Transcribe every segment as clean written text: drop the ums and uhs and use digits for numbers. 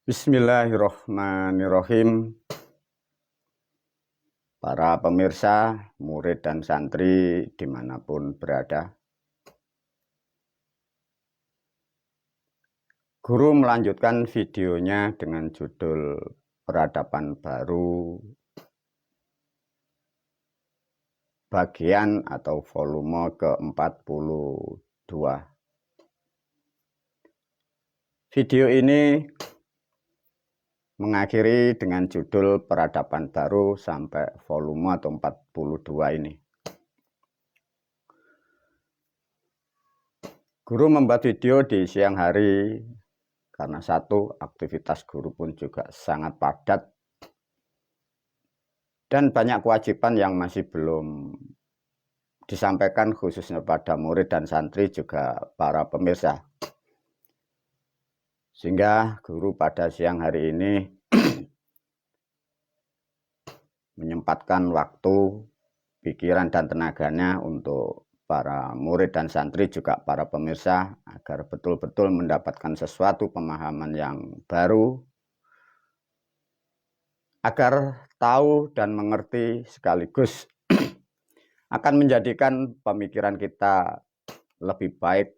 Bismillahirrohmanirrohim. Para pemirsa, murid dan santri dimanapun berada. Guru melanjutkan videonya dengan judul Peradaban Baru bagian atau volume ke-42. Video ini mengakhiri dengan judul Peradaban Baru sampai volume atau 42 ini. Guru membuat video di siang hari karena satu, aktivitas guru pun juga sangat padat dan banyak kewajiban yang masih belum disampaikan khususnya pada murid dan santri juga para pemirsa. Sehingga guru pada siang hari ini menyempatkan waktu, pikiran dan tenaganya untuk para murid dan santri juga para pemirsa agar betul-betul mendapatkan sesuatu pemahaman yang baru, agar tahu dan mengerti sekaligus akan menjadikan pemikiran kita lebih baik,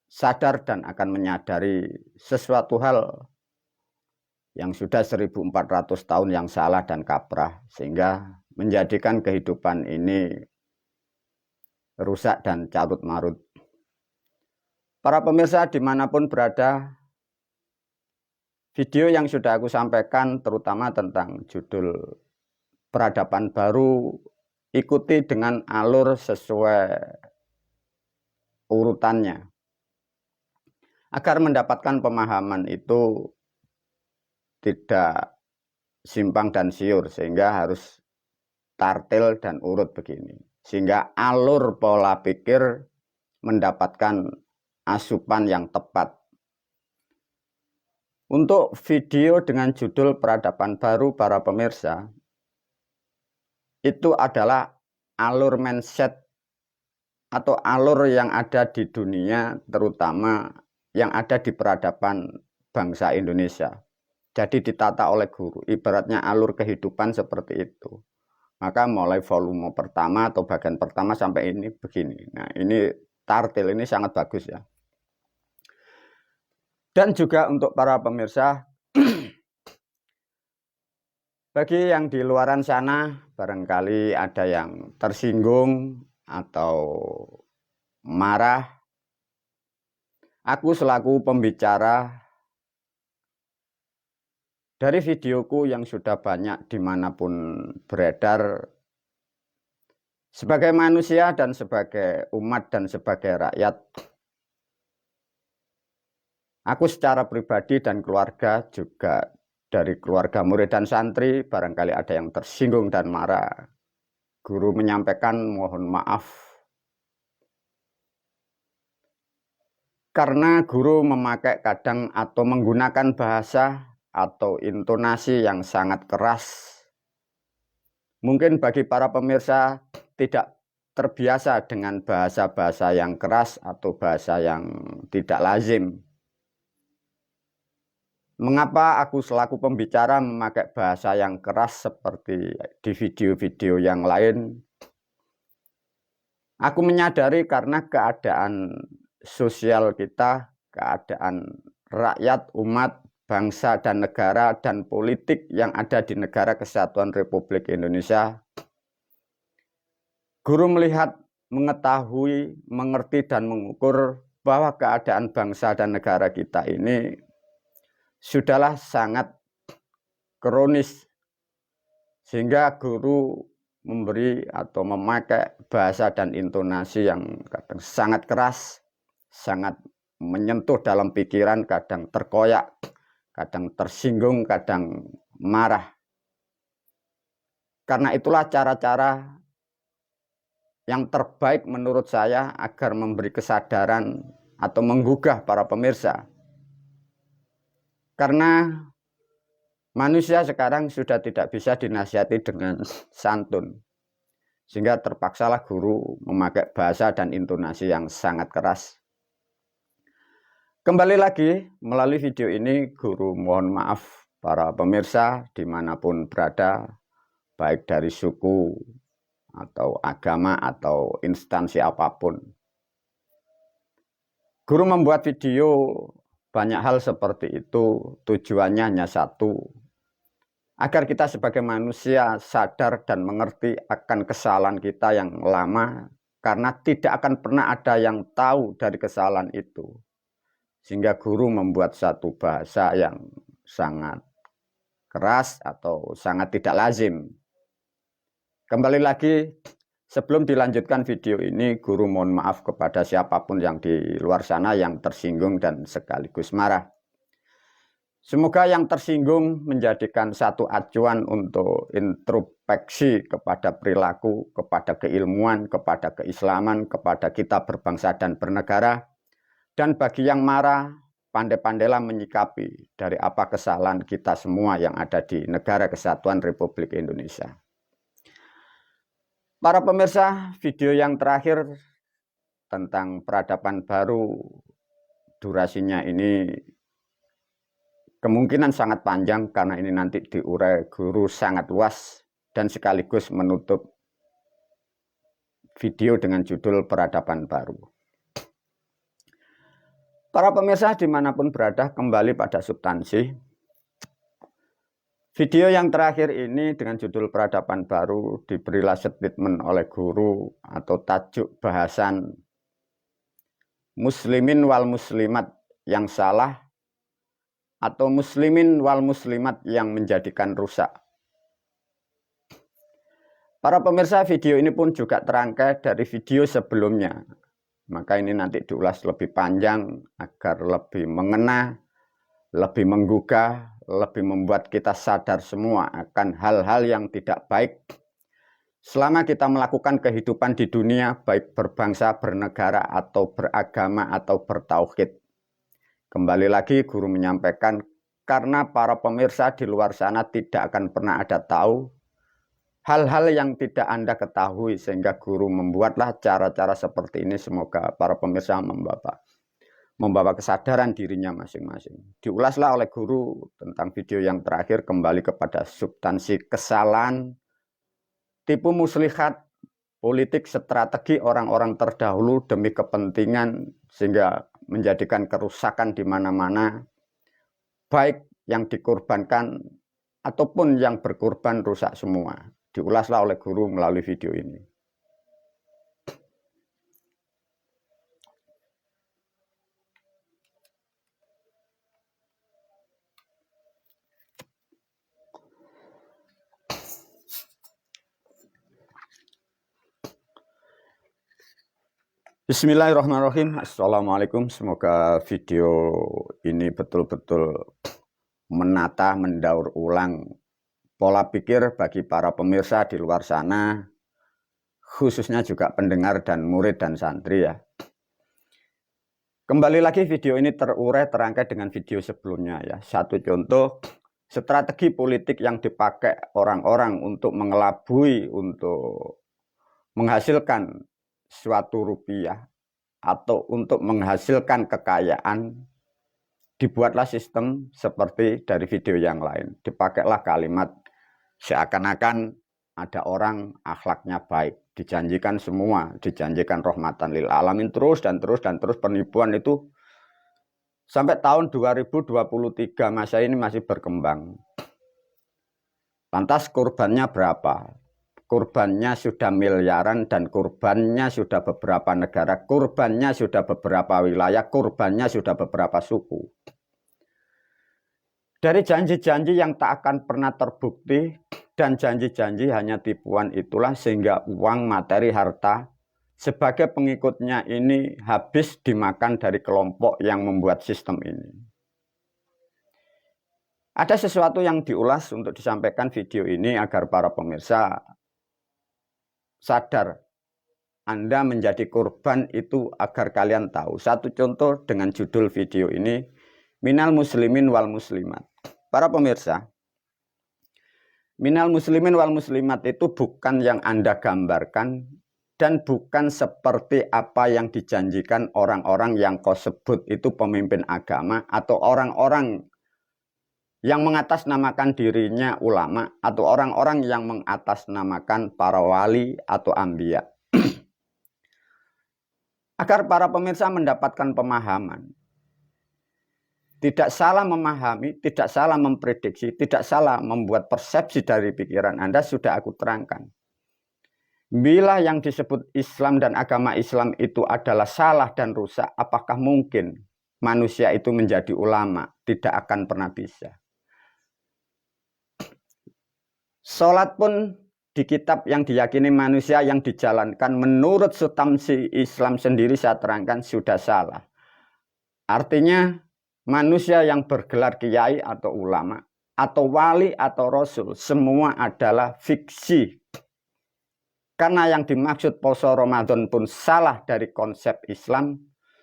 sadar dan akan menyadari sesuatu hal yang sudah 1400 tahun yang salah dan kaprah, sehingga menjadikan kehidupan ini rusak dan carut marut. Para pemirsa dimanapun berada, video yang sudah aku sampaikan terutama tentang judul Peradaban Baru, ikuti dengan alur sesuai urutannya agar mendapatkan pemahaman itu tidak simpang dan siur, sehingga harus tartil dan urut begini, sehingga alur pola pikir mendapatkan asupan yang tepat. Untuk video dengan judul Peradaban Baru para pemirsa, itu adalah alur mindset atau alur yang ada di dunia, terutama yang ada di peradaban bangsa Indonesia. Jadi ditata oleh guru, ibaratnya alur kehidupan seperti itu. Maka mulai volume pertama atau bagian pertama sampai ini begini. Nah, ini tartil, ini sangat bagus ya. Dan juga untuk para pemirsa, bagi yang di luaran sana barangkali ada yang tersinggung atau marah, aku selaku pembicara dari videoku yang sudah banyak dimanapun beredar, sebagai manusia dan sebagai umat dan sebagai rakyat, aku secara pribadi dan keluarga, juga dari keluarga murid dan santri, barangkali ada yang tersinggung dan marah. Guru menyampaikan mohon maaf, karena guru memakai kadang atau menggunakan bahasa atau intonasi yang sangat keras. Mungkin bagi para pemirsa tidak terbiasa dengan bahasa-bahasa yang keras atau bahasa yang tidak lazim. Mengapa aku selaku pembicara memakai bahasa yang keras seperti di video-video yang lain? Aku menyadari karena keadaan sosial kita, keadaan rakyat, umat, bangsa dan negara dan politik yang ada di Negara Kesatuan Republik Indonesia. Guru melihat, mengetahui, mengerti dan mengukur bahwa keadaan bangsa dan negara kita ini sudahlah sangat kronis, sehingga guru memberi atau memakai bahasa dan intonasi yang kadang sangat keras, sangat menyentuh dalam pikiran, kadang terkoyak, kadang tersinggung, kadang marah. Karena itulah cara-cara yang terbaik menurut saya agar memberi kesadaran atau menggugah para pemirsa. Karena manusia sekarang sudah tidak bisa dinasihati dengan santun, sehingga terpaksalah guru memakai bahasa dan intonasi yang sangat keras. Kembali lagi melalui video ini, Guru mohon maaf para pemirsa dimanapun berada, baik dari suku atau agama atau instansi apapun. Guru membuat video banyak hal seperti itu, tujuannya hanya satu, agar kita sebagai manusia sadar dan mengerti akan kesalahan kita yang lama, karena tidak akan pernah ada yang tahu dari kesalahan itu. Sehingga guru membuat satu bahasa yang sangat keras atau sangat tidak lazim. Kembali lagi, sebelum dilanjutkan video ini, guru mohon maaf kepada siapapun yang di luar sana yang tersinggung dan sekaligus marah. Semoga yang tersinggung menjadikan satu acuan untuk introspeksi kepada perilaku, kepada keilmuan, kepada keislaman, kepada kita berbangsa dan bernegara. Dan bagi yang marah, pandai-pandailah menyikapi dari apa kesalahan kita semua yang ada di Negara Kesatuan Republik Indonesia. Para pemirsa, video yang terakhir tentang peradaban baru, durasinya ini kemungkinan sangat panjang karena ini nanti diurai guru sangat luas dan sekaligus menutup video dengan judul Peradaban Baru. Para pemirsa dimanapun berada, kembali pada substansi. Video yang terakhir ini dengan judul Peradaban Baru diberilah statement oleh guru atau tajuk bahasan Muslimin wal Muslimat yang salah atau Muslimin wal Muslimat yang menjadikan rusak. Para pemirsa, video ini pun juga terangkai dari video sebelumnya. Maka ini nanti diulas lebih panjang agar lebih mengena, lebih menggugah, lebih membuat kita sadar semua akan hal-hal yang tidak baik selama kita melakukan kehidupan di dunia, baik berbangsa, bernegara, atau beragama, atau bertauhid. Kembali lagi guru menyampaikan, karena para pemirsa di luar sana tidak akan pernah ada tahu hal-hal yang tidak Anda ketahui, sehingga guru membuatlah cara-cara seperti ini. Semoga para pemirsa membawa kesadaran dirinya masing-masing. Diulaslah oleh guru tentang video yang terakhir, kembali kepada substansi kesalahan, tipu muslihat, politik strategi orang-orang terdahulu demi kepentingan, sehingga menjadikan kerusakan di mana-mana, baik yang dikorbankan ataupun yang berkorban rusak semua. Diulaslah oleh guru melalui video ini. Bismillahirrahmanirrahim. Assalamualaikum. Semoga video ini betul-betul menata, mendaur ulang pola pikir bagi para pemirsa di luar sana, khususnya juga pendengar dan murid dan santri ya. Kembali lagi video ini terurai terangkai dengan video sebelumnya ya. Satu contoh, strategi politik yang dipakai orang-orang untuk mengelabui, untuk menghasilkan suatu rupiah atau untuk menghasilkan kekayaan, dibuatlah sistem seperti dari video yang lain. Dipakailah kalimat seakan-akan ada orang akhlaknya baik, dijanjikan semua, dijanjikan rahmatan lil alamin, terus penipuan itu sampai tahun 2023 masa ini masih berkembang. Lantas korbannya berapa? Korbannya sudah miliaran dan korbannya sudah beberapa negara, korbannya sudah beberapa wilayah, korbannya sudah beberapa suku. Dari janji-janji yang tak akan pernah terbukti dan janji-janji hanya tipuan itulah sehingga uang, materi, harta sebagai pengikutnya ini habis dimakan dari kelompok yang membuat sistem ini. Ada sesuatu yang diulas untuk disampaikan video ini agar para pemirsa sadar Anda menjadi korban itu, agar kalian tahu. Satu contoh dengan judul video ini, Minal Muslimin wal Muslimat. Para pemirsa, Minal Muslimin wal Muslimat itu bukan yang Anda gambarkan dan bukan seperti apa yang dijanjikan orang-orang yang kau sebut itu pemimpin agama atau orang-orang yang mengatasnamakan dirinya ulama atau orang-orang yang mengatasnamakan para wali atau anbiya. Agar para pemirsa mendapatkan pemahaman. Tidak salah memahami, tidak salah memprediksi, tidak salah membuat persepsi dari pikiran Anda, sudah aku terangkan. Bila yang disebut Islam dan agama Islam itu adalah salah dan rusak, apakah mungkin manusia itu menjadi ulama? Tidak akan pernah bisa. Salat pun di kitab yang diyakini manusia yang dijalankan menurut substansi Islam sendiri saya terangkan sudah salah. Artinya manusia yang bergelar kiai atau ulama atau wali atau rasul semua adalah fiksi. Karena yang dimaksud puasa Ramadan pun salah dari konsep Islam.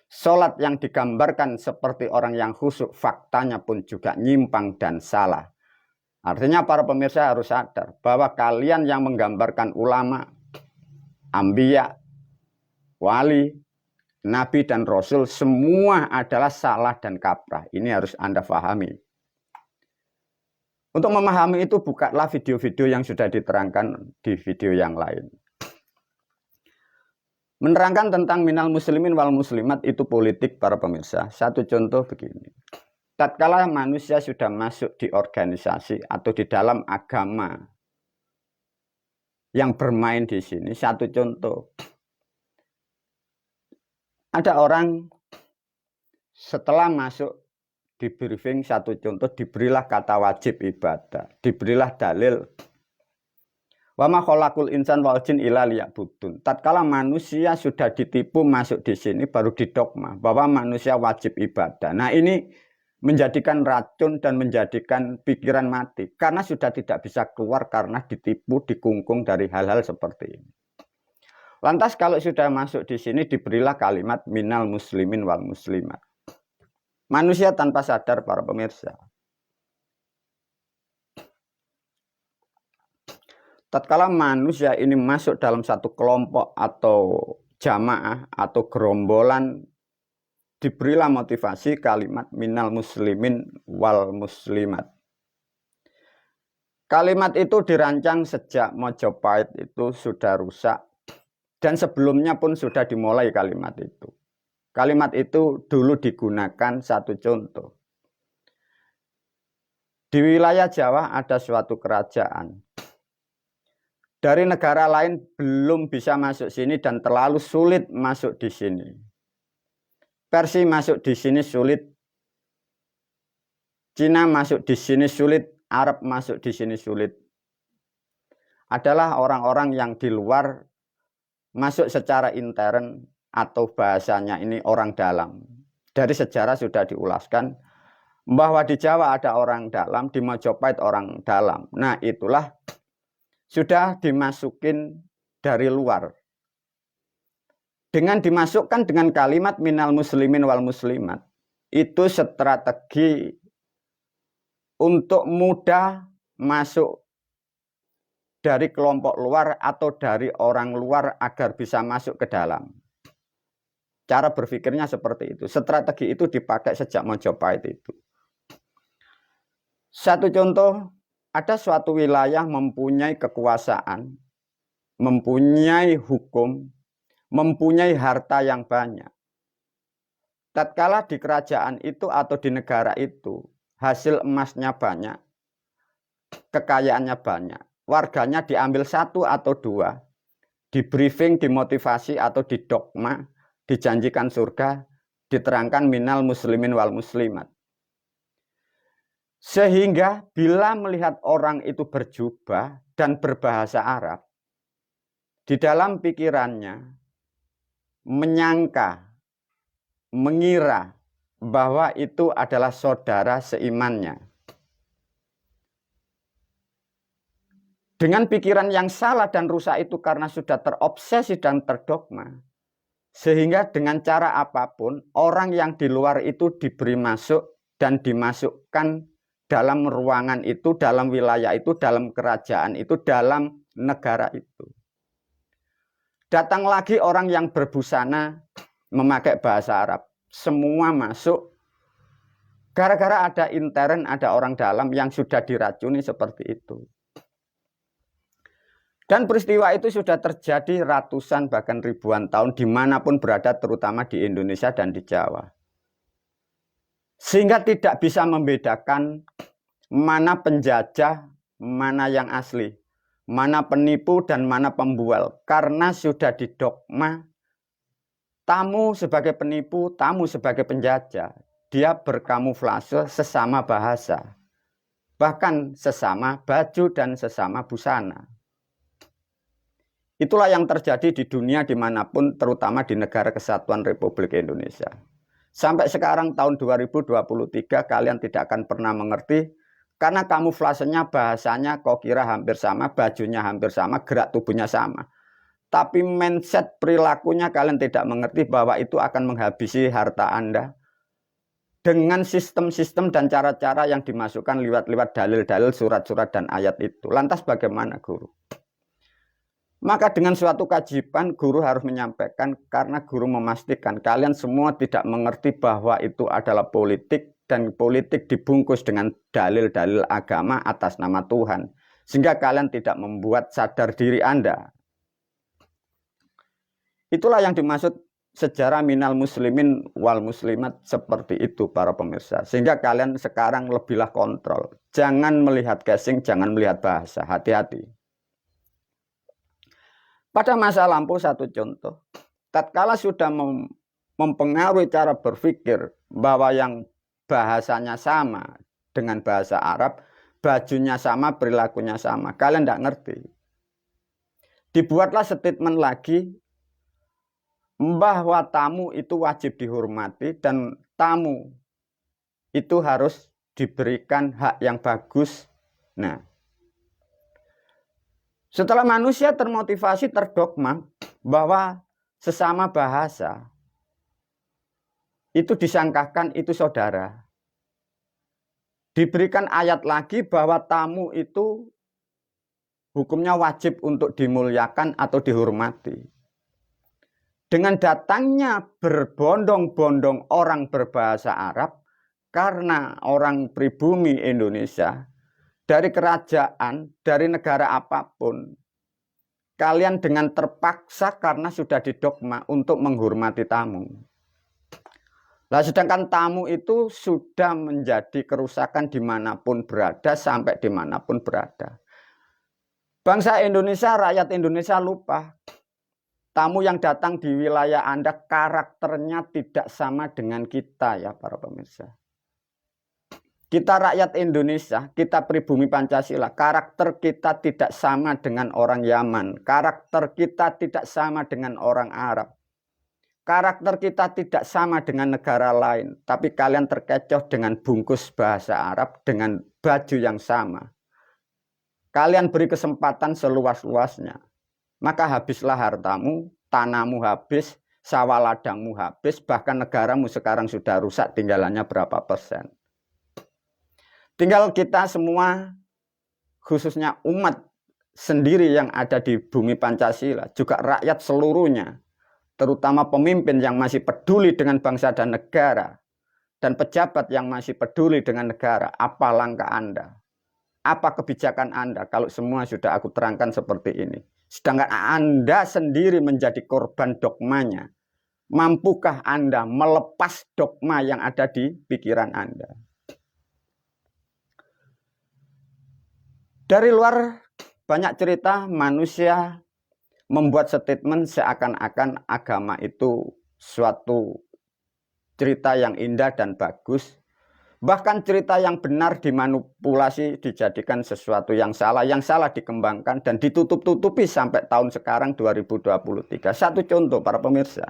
Salat yang digambarkan seperti orang yang khusyuk faktanya pun juga nyimpang dan salah. Artinya para pemirsa harus sadar bahwa kalian yang menggambarkan ulama, anbiya, wali, nabi dan rasul semua adalah salah dan kaprah. Ini harus Anda pahami. Untuk memahami itu bukalah video-video yang sudah diterangkan di video yang lain. Menerangkan tentang minal muslimin wal muslimat itu politik para pemirsa. Satu contoh begini. Tatkala manusia sudah masuk di organisasi atau di dalam agama yang bermain di sini, satu contoh. Ada orang setelah masuk di briefing, satu contoh, diberilah kata wajib ibadah, diberilah dalil wa ma khalaqul insan wal jin illa liya'budun. Tatkala manusia sudah ditipu masuk di sini baru didogma bahwa manusia wajib ibadah. Nah, ini menjadikan racun dan menjadikan pikiran mati karena sudah tidak bisa keluar karena ditipu, dikungkung dari hal-hal seperti ini. Lantas kalau sudah masuk di sini diberilah kalimat minal muslimin wal muslimat. Manusia tanpa sadar para pemirsa. Tatkala manusia ini masuk dalam satu kelompok atau jamaah atau gerombolan, diberilah motivasi kalimat minal muslimin wal muslimat. Kalimat itu dirancang sejak Mojopahit itu sudah rusak dan sebelumnya pun sudah dimulai kalimat itu. Kalimat itu dulu digunakan satu contoh. Di wilayah Jawa ada suatu kerajaan. Dari negara lain belum bisa masuk sini dan terlalu sulit masuk di sini. Persia masuk di sini sulit, Cina masuk di sini sulit, Arab masuk di sini sulit. Adalah orang-orang yang di luar masuk secara intern atau bahasanya ini orang dalam. Dari sejarah sudah diulaskan bahwa di Jawa ada orang dalam, di Mojopahit orang dalam. Nah, itulah sudah dimasukin dari luar. Dengan dimasukkan dengan kalimat minal muslimin wal muslimat, itu strategi untuk mudah masuk dari kelompok luar atau dari orang luar agar bisa masuk ke dalam. Cara berpikirnya seperti itu. Strategi itu dipakai sejak Mojopahit itu. Satu contoh, ada suatu wilayah mempunyai kekuasaan, mempunyai hukum, mempunyai harta yang banyak. Tatkala di kerajaan itu atau di negara itu, hasil emasnya banyak, kekayaannya banyak, warganya diambil satu atau dua, di briefing, dimotivasi atau didogma, dijanjikan surga, diterangkan minal muslimin wal muslimat. Sehingga bila melihat orang itu berjubah dan berbahasa Arab, di dalam pikirannya menyangka, mengira bahwa itu adalah saudara seimannya. Dengan pikiran yang salah dan rusak itu karena sudah terobsesi dan terdogma, sehingga dengan cara apapun orang yang di luar itu diberi masuk dan dimasukkan dalam ruangan itu, dalam wilayah itu, dalam kerajaan itu, dalam negara itu. Datang lagi orang yang berbusana memakai bahasa Arab. Semua masuk. Gara-gara ada intern, ada orang dalam yang sudah diracuni seperti itu. Dan peristiwa itu sudah terjadi ratusan bahkan ribuan tahun dimanapun berada, terutama di Indonesia dan di Jawa. Sehingga tidak bisa membedakan mana penjajah, mana yang asli, mana penipu dan mana pembual. Karena sudah didogma, tamu sebagai penipu, tamu sebagai penjajah. Dia berkamuflase sesama bahasa, bahkan sesama baju dan sesama busana. Itulah yang terjadi di dunia dimanapun, terutama di negara kesatuan Republik Indonesia. Sampai sekarang tahun 2023 kalian tidak akan pernah mengerti, karena kamuflasenya bahasanya kau kira hampir sama, bajunya hampir sama, gerak tubuhnya sama. Tapi mindset perilakunya kalian tidak mengerti bahwa itu akan menghabisi harta Anda. Dengan sistem-sistem dan cara-cara yang dimasukkan lewat dalil-dalil, surat-surat dan ayat itu. Lantas bagaimana guru? Maka dengan suatu kewajiban guru harus menyampaikan, karena guru memastikan kalian semua tidak mengerti bahwa itu adalah politik, dan politik dibungkus dengan dalil-dalil agama atas nama Tuhan. Sehingga kalian tidak membuat sadar diri Anda. Itulah yang dimaksud sejarah minal muslimin wal muslimat, seperti itu para pemirsa. Sehingga kalian sekarang lebihlah kontrol. Jangan melihat casing, jangan melihat bahasa. Hati-hati. Pada masa lampau satu contoh, tatkala sudah mempengaruhi cara berpikir bahwa yang bahasanya sama dengan bahasa Arab, bajunya sama, perilakunya sama, kalian tidak ngerti. Dibuatlah statement lagi bahwa tamu itu wajib dihormati dan tamu itu harus diberikan hak yang bagus. Nah, setelah manusia termotivasi, terdogma bahwa sesama bahasa itu disangkakan itu saudara. Diberikan ayat lagi bahwa tamu itu hukumnya wajib untuk dimuliakan atau dihormati. Dengan datangnya berbondong-bondong orang berbahasa Arab, karena orang pribumi Indonesia, dari kerajaan, dari negara apapun, kalian dengan terpaksa karena sudah didogma untuk menghormati tamu. Nah, sedangkan tamu itu sudah menjadi kerusakan dimanapun berada, sampai dimanapun berada. Bangsa Indonesia, rakyat Indonesia lupa. Tamu yang datang di wilayah Anda karakternya tidak sama dengan kita ya para pemirsa. Kita rakyat Indonesia, kita pribumi Pancasila, karakter kita tidak sama dengan orang Yaman. Karakter kita tidak sama dengan orang Arab. Karakter kita tidak sama dengan negara lain. Tapi kalian terkecoh dengan bungkus bahasa Arab, dengan baju yang sama. Kalian beri kesempatan seluas-luasnya. Maka habislah hartamu, tanahmu habis, sawah ladangmu habis, bahkan negaramu sekarang sudah rusak, tinggalannya berapa persen. Tinggal kita semua, khususnya umat sendiri yang ada di bumi Pancasila, juga rakyat seluruhnya, terutama pemimpin yang masih peduli dengan bangsa dan negara, dan pejabat yang masih peduli dengan negara. Apa langkah Anda? Apa kebijakan Anda kalau semua sudah aku terangkan seperti ini? Sedangkan Anda sendiri menjadi korban dogmanya. Mampukah Anda melepas dogma yang ada di pikiran Anda? Dari luar banyak cerita manusia membuat statement seakan-akan agama itu suatu cerita yang indah dan bagus. Bahkan cerita yang benar dimanipulasi, dijadikan sesuatu yang salah dikembangkan dan ditutup-tutupi sampai tahun sekarang 2023. Satu contoh para pemirsa.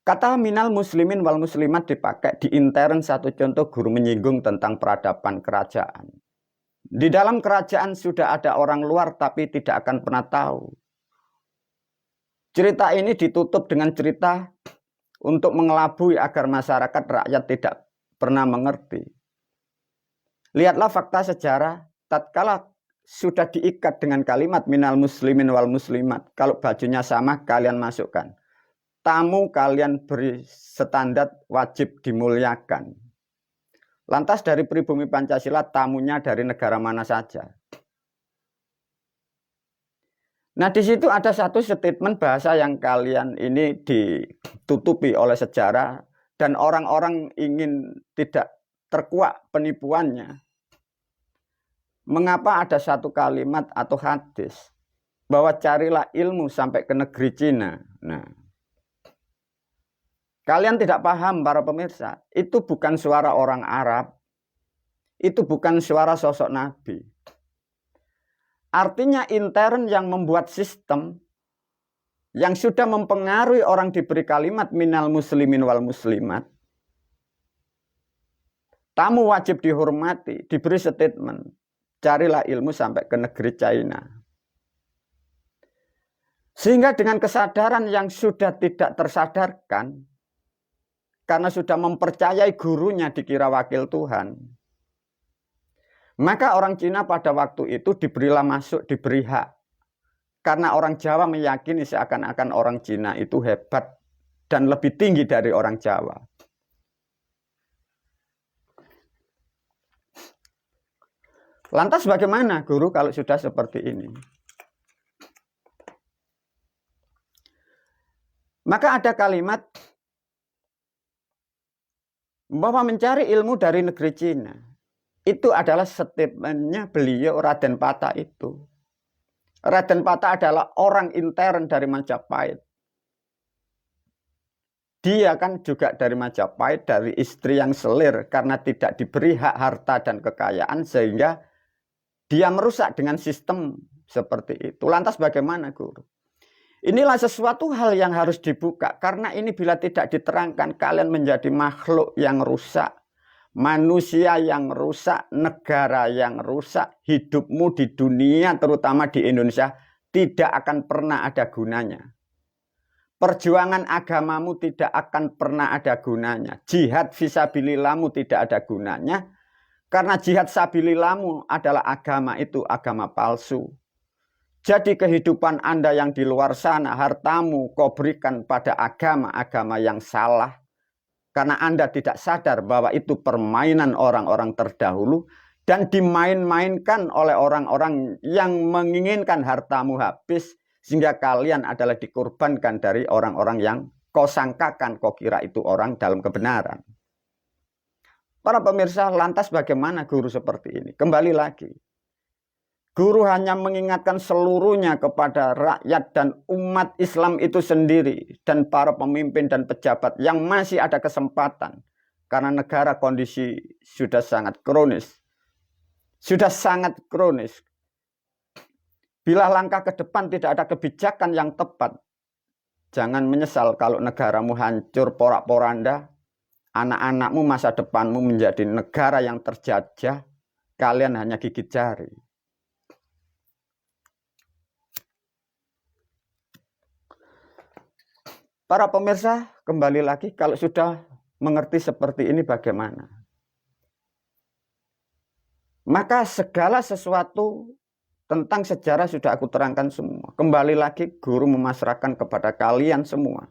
Kata minal muslimin wal muslimat dipakai di intern, satu contoh guru menyinggung tentang peradaban kerajaan. Di dalam kerajaan sudah ada orang luar tapi tidak akan pernah tahu. Cerita ini ditutup dengan cerita untuk mengelabui agar masyarakat rakyat tidak pernah mengerti. Lihatlah fakta sejarah tatkala sudah diikat dengan kalimat minal muslimin wal muslimat. Kalau bajunya sama, kalian masukkan. Tamu kalian beri standar wajib dimuliakan. Lantas dari pribumi Pancasila, tamunya dari negara mana saja. Nah, di situ ada satu statement bahasa yang kalian ini ditutupi oleh sejarah dan orang-orang ingin tidak terkuak penipuannya. Mengapa ada satu kalimat atau hadis bahwa carilah ilmu sampai ke negeri Cina. Nah, kalian tidak paham para pemirsa, itu bukan suara orang Arab, itu bukan suara sosok Nabi. Artinya intern yang membuat sistem yang sudah mempengaruhi orang diberi kalimat minal muslimin wal muslimat. Tamu wajib dihormati, diberi statement. Carilah ilmu sampai ke negeri China. Sehingga dengan kesadaran yang sudah tidak tersadarkan, karena sudah mempercayai gurunya dikira wakil Tuhan, maka orang Cina pada waktu itu diberilah masuk, diberi hak. Karena orang Jawa meyakini seakan-akan orang Cina itu hebat dan lebih tinggi dari orang Jawa. Lantas bagaimana guru kalau sudah seperti ini? Maka ada kalimat bahwa mencari ilmu dari negeri Cina itu adalah statementnya beliau Raden Pata itu. Raden Pata adalah orang intern dari Majapahit. Dia kan juga dari Majapahit, dari istri yang selir karena tidak diberi hak harta dan kekayaan sehingga dia merusak dengan sistem seperti itu. Lantas bagaimana guru? Inilah sesuatu hal yang harus dibuka. Karena ini bila tidak diterangkan, kalian menjadi makhluk yang rusak. Manusia yang rusak, negara yang rusak, hidupmu di dunia, terutama di Indonesia, tidak akan pernah ada gunanya. Perjuangan agamamu tidak akan pernah ada gunanya. Jihad fisabilillahmu tidak ada gunanya. Karena jihad sabilillahmu adalah agama itu agama palsu. Jadi kehidupan Anda yang di luar sana, hartamu kau berikan pada agama-agama yang salah. Karena Anda tidak sadar bahwa itu permainan orang-orang terdahulu. Dan dimain-mainkan oleh orang-orang yang menginginkan hartamu habis. Sehingga kalian adalah dikorbankan dari orang-orang yang kau sangkakan, kau kira itu orang dalam kebenaran. Para pemirsa, lantas bagaimana guru seperti ini? Kembali lagi. Guru hanya mengingatkan seluruhnya kepada rakyat dan umat Islam itu sendiri. Dan para pemimpin dan pejabat yang masih ada kesempatan. Karena negara kondisi sudah sangat kronis. Sudah sangat kronis. Bila langkah ke depan tidak ada kebijakan yang tepat. Jangan menyesal kalau negaramu hancur porak-poranda. Anak-anakmu, masa depanmu menjadi negara yang terjajah, kalian hanya gigit jari. Para pemirsa, kembali lagi, kalau sudah mengerti seperti ini bagaimana? Maka segala sesuatu tentang sejarah sudah aku terangkan semua. Kembali lagi, guru memasrahkan kepada kalian semua.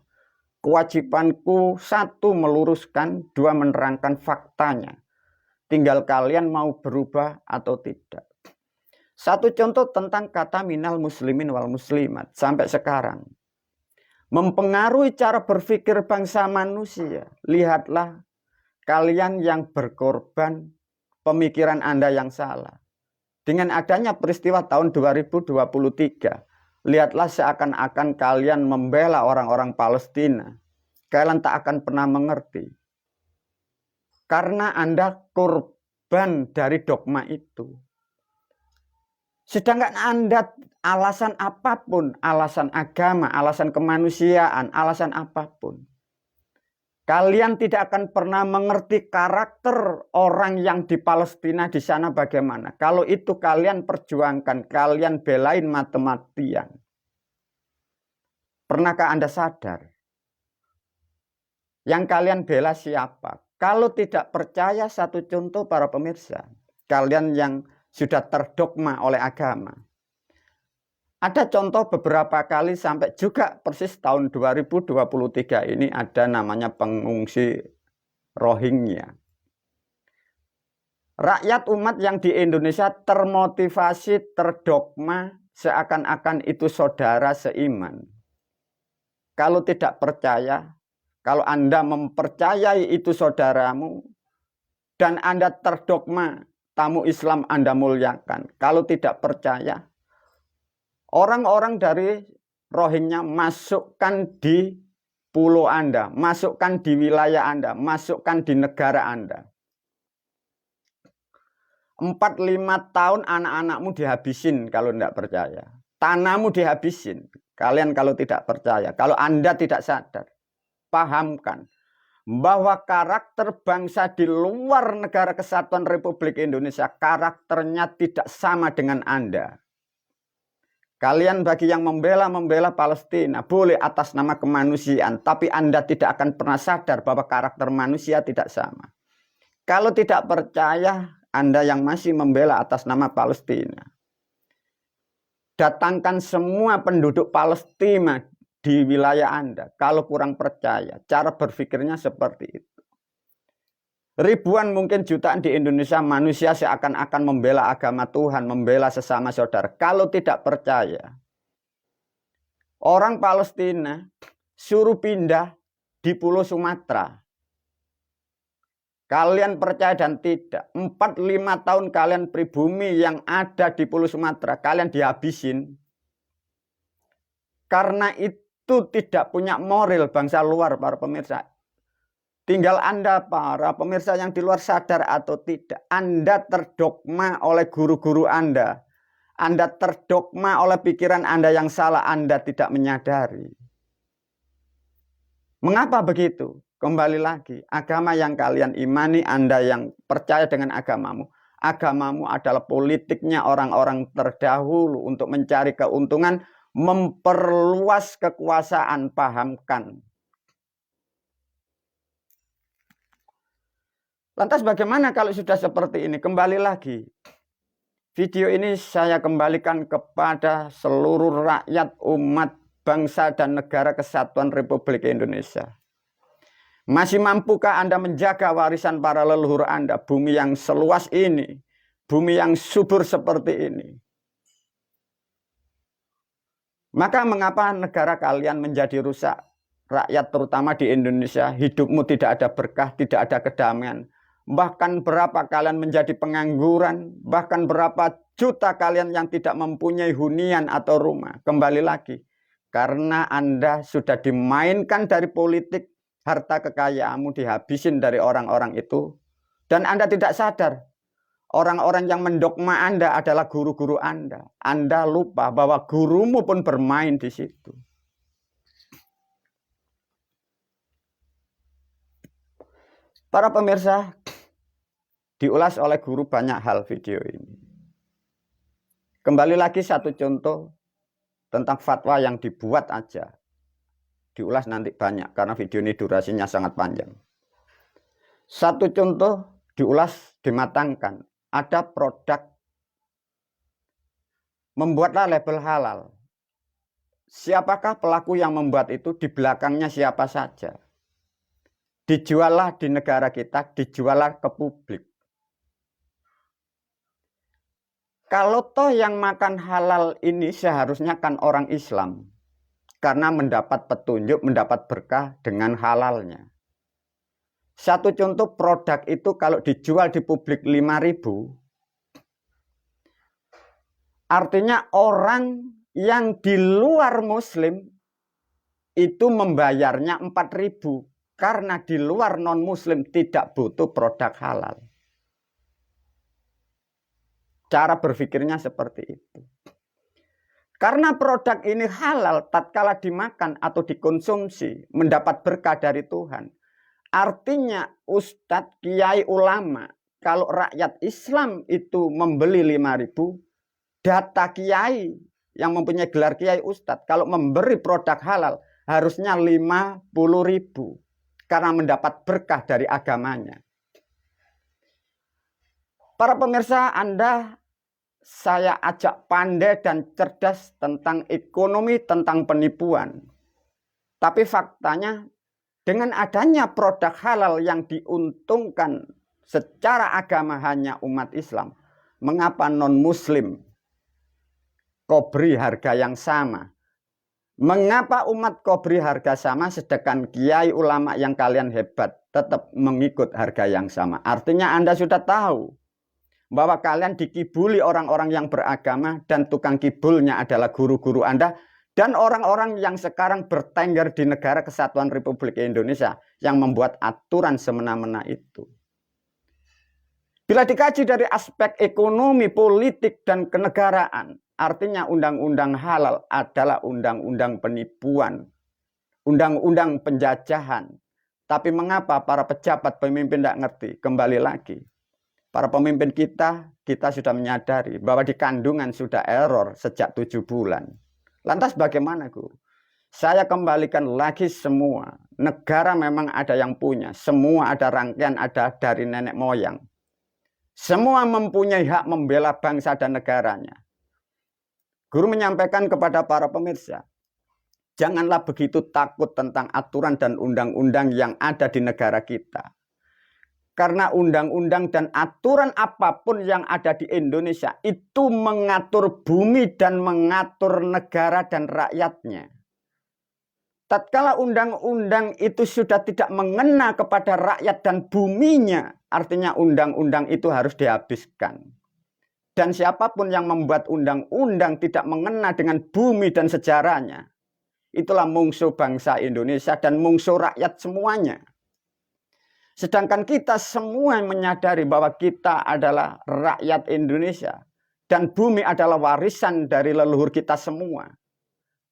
Kewajibanku satu meluruskan, dua menerangkan faktanya. Tinggal kalian mau berubah atau tidak. Satu contoh tentang kata minal muslimin wal muslimat sampai sekarang. Mempengaruhi cara berpikir bangsa manusia. Lihatlah kalian yang berkorban, pemikiran Anda yang salah. Dengan adanya peristiwa tahun 2023. Lihatlah seakan-akan kalian membela orang-orang Palestina. Kalian tak akan pernah mengerti. Karena Anda korban dari dogma itu. Sedangkan Anda alasan apapun, alasan agama, alasan kemanusiaan, alasan apapun. Kalian tidak akan pernah mengerti karakter orang yang di Palestina di sana bagaimana. Kalau itu kalian perjuangkan, kalian belain mati-matian. Pernahkah Anda sadar? Yang kalian bela siapa? Kalau tidak percaya, satu contoh para pemirsa. Kalian yang sudah terdogma oleh agama. Ada contoh beberapa kali sampai juga persis tahun 2023 ini ada namanya pengungsi Rohingya. Rakyat umat yang di Indonesia termotivasi, terdogma, seakan-akan itu saudara seiman. Kalau tidak percaya, kalau Anda mempercayai itu saudaramu, dan Anda terdogma, tamu Islam Anda muliakan. Kalau tidak percaya, orang-orang dari Rohingya masukkan di pulau Anda, masukkan di wilayah Anda, masukkan di negara Anda. 4-5 tahun anak-anakmu dihabisin kalau tidak percaya. Tanahmu dihabisin. Kalian kalau tidak percaya, kalau Anda tidak sadar, pahamkan bahwa karakter bangsa di luar negara kesatuan Republik Indonesia, karakternya tidak sama dengan Anda. Kalian bagi yang membela Palestina, boleh atas nama kemanusiaan, tapi Anda tidak akan pernah sadar bahwa karakter manusia tidak sama. Kalau tidak percaya, Anda yang masih membela atas nama Palestina, datangkan semua penduduk Palestina di wilayah Anda. Kalau kurang percaya, cara berpikirnya seperti itu. Ribuan mungkin jutaan di Indonesia manusia seakan-akan membela agama Tuhan, membela sesama saudara. Kalau tidak percaya, orang Palestina suruh pindah di Pulau Sumatera. Kalian percaya dan tidak, 4-5 tahun kalian pribumi yang ada di Pulau Sumatera, kalian dihabisin. Karena itu tidak punya moral bangsa luar, para pemirsa. Tinggal Anda, para pemirsa yang di luar, sadar atau tidak, Anda terdogma oleh guru-guru Anda. Anda terdogma oleh pikiran Anda yang salah, Anda tidak menyadari. Mengapa begitu? Kembali lagi, agama yang kalian imani, Anda yang percaya dengan agamamu. Agamamu adalah politiknya orang-orang terdahulu untuk mencari keuntungan, memperluas kekuasaan, pahamkan. Lantas bagaimana kalau sudah seperti ini? Kembali lagi, video ini saya kembalikan kepada seluruh rakyat, umat, bangsa, dan negara kesatuan Republik Indonesia. Masih mampukah Anda menjaga warisan para leluhur Anda, bumi yang seluas ini, bumi yang subur seperti ini? Maka mengapa negara kalian menjadi rusak? Rakyat terutama di Indonesia, hidupmu tidak ada berkah, tidak ada kedamaian. Bahkan berapa kalian menjadi pengangguran, bahkan berapa juta kalian yang tidak mempunyai hunian atau rumah. Kembali lagi, karena Anda sudah dimainkan dari politik, harta kekayaanmu dihabisin dari orang-orang itu, dan Anda tidak sadar. Orang-orang yang mendogma Anda adalah guru-guru Anda. Anda lupa bahwa gurumu pun bermain di situ. Para pemirsa, diulas oleh guru banyak hal video ini. Kembali lagi satu contoh tentang fatwa yang dibuat aja. Diulas nanti banyak karena video ini durasinya sangat panjang. Satu contoh diulas, dimatangkan. Ada produk, membuatlah label halal. Siapakah pelaku yang membuat itu? Di belakangnya siapa saja? Dijuallah di negara kita, dijuallah ke publik. Kalau toh yang makan halal ini seharusnya kan orang Islam. Karena mendapat petunjuk, mendapat berkah dengan halalnya. Satu contoh produk itu kalau dijual di publik 5.000, artinya orang yang di luar Muslim itu membayarnya 4.000 karena di luar non-Muslim tidak butuh produk halal. Cara berpikirnya seperti itu. Karena produk ini halal, tatkala dimakan atau dikonsumsi, mendapat berkah dari Tuhan. Artinya ustadz, kiai, ulama, kalau rakyat Islam itu membeli 5.000, data kiai yang mempunyai gelar kiai ustadz, kalau memberi produk halal, harusnya 50.000. Karena mendapat berkah dari agamanya. Para pemirsa, Anda saya ajak pandai dan cerdas tentang ekonomi, tentang penipuan. Tapi faktanya dengan adanya produk halal yang diuntungkan secara agama hanya umat Islam, mengapa non-muslim kau beri harga yang sama? Mengapa umat kau beri harga sama sedangkan kiai ulama yang kalian hebat tetap mengikut harga yang sama? Artinya Anda sudah tahu bahwa kalian dikibuli orang-orang yang beragama dan tukang kibulnya adalah guru-guru Anda dan orang-orang yang sekarang bertengger di negara Kesatuan Republik Indonesia yang membuat aturan semena-mena itu. Bila dikaji dari aspek ekonomi, politik, dan kenegaraan, artinya undang-undang halal adalah undang-undang penipuan, undang-undang penjajahan. Tapi mengapa para pejabat pemimpin tidak ngerti? Kembali lagi, para pemimpin kita sudah menyadari bahwa di kandungan sudah error sejak 7 bulan. Lantas bagaimana, Guru? Saya kembalikan lagi semua. Negara memang ada yang punya. Semua ada rangkaian, ada dari nenek moyang. Semua mempunyai hak membela bangsa dan negaranya. Guru menyampaikan kepada para pemirsa, janganlah begitu takut tentang aturan dan undang-undang yang ada di negara kita. Karena undang-undang dan aturan apapun yang ada di Indonesia itu mengatur bumi dan mengatur negara dan rakyatnya. Tatkala undang-undang itu sudah tidak mengena kepada rakyat dan buminya, artinya undang-undang itu harus dihabiskan. Dan siapapun yang membuat undang-undang tidak mengena dengan bumi dan sejarahnya, itulah musuh bangsa Indonesia dan musuh rakyat semuanya. Sedangkan kita semua menyadari bahwa kita adalah rakyat Indonesia dan bumi adalah warisan dari leluhur kita semua.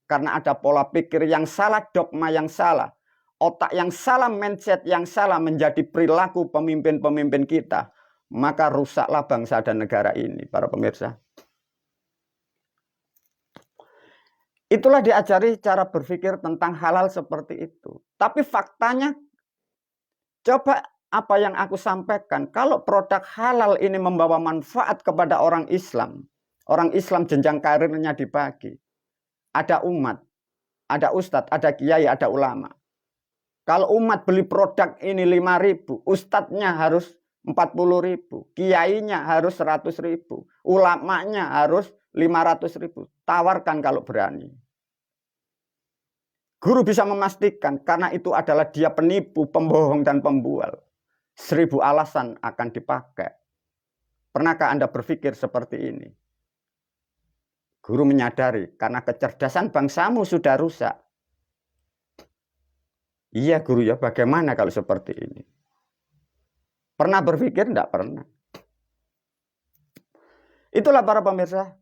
Karena ada pola pikir yang salah, dogma yang salah, otak yang salah, mindset yang salah menjadi perilaku pemimpin-pemimpin kita. Maka rusaklah bangsa dan negara ini, para pemirsa. Itulah diajari cara berpikir tentang halal seperti itu. Tapi faktanya, coba apa yang aku sampaikan, kalau produk halal ini membawa manfaat kepada orang Islam jenjang karirnya dibagi. Ada umat, ada ustadz, ada kiai, ada ulama. Kalau umat beli produk ini 5.000, ustadznya harus 40.000, kiainya harus 100.000, ulamanya harus 500.000. Tawarkan kalau berani. Guru bisa memastikan karena itu adalah dia penipu, pembohong, dan pembual. 1000 alasan akan dipakai. Pernahkah Anda berpikir seperti ini? Guru menyadari karena kecerdasan bangsamu sudah rusak. Iya guru ya, bagaimana kalau seperti ini? Pernah berpikir? Tidak pernah. Itulah para pemirsa.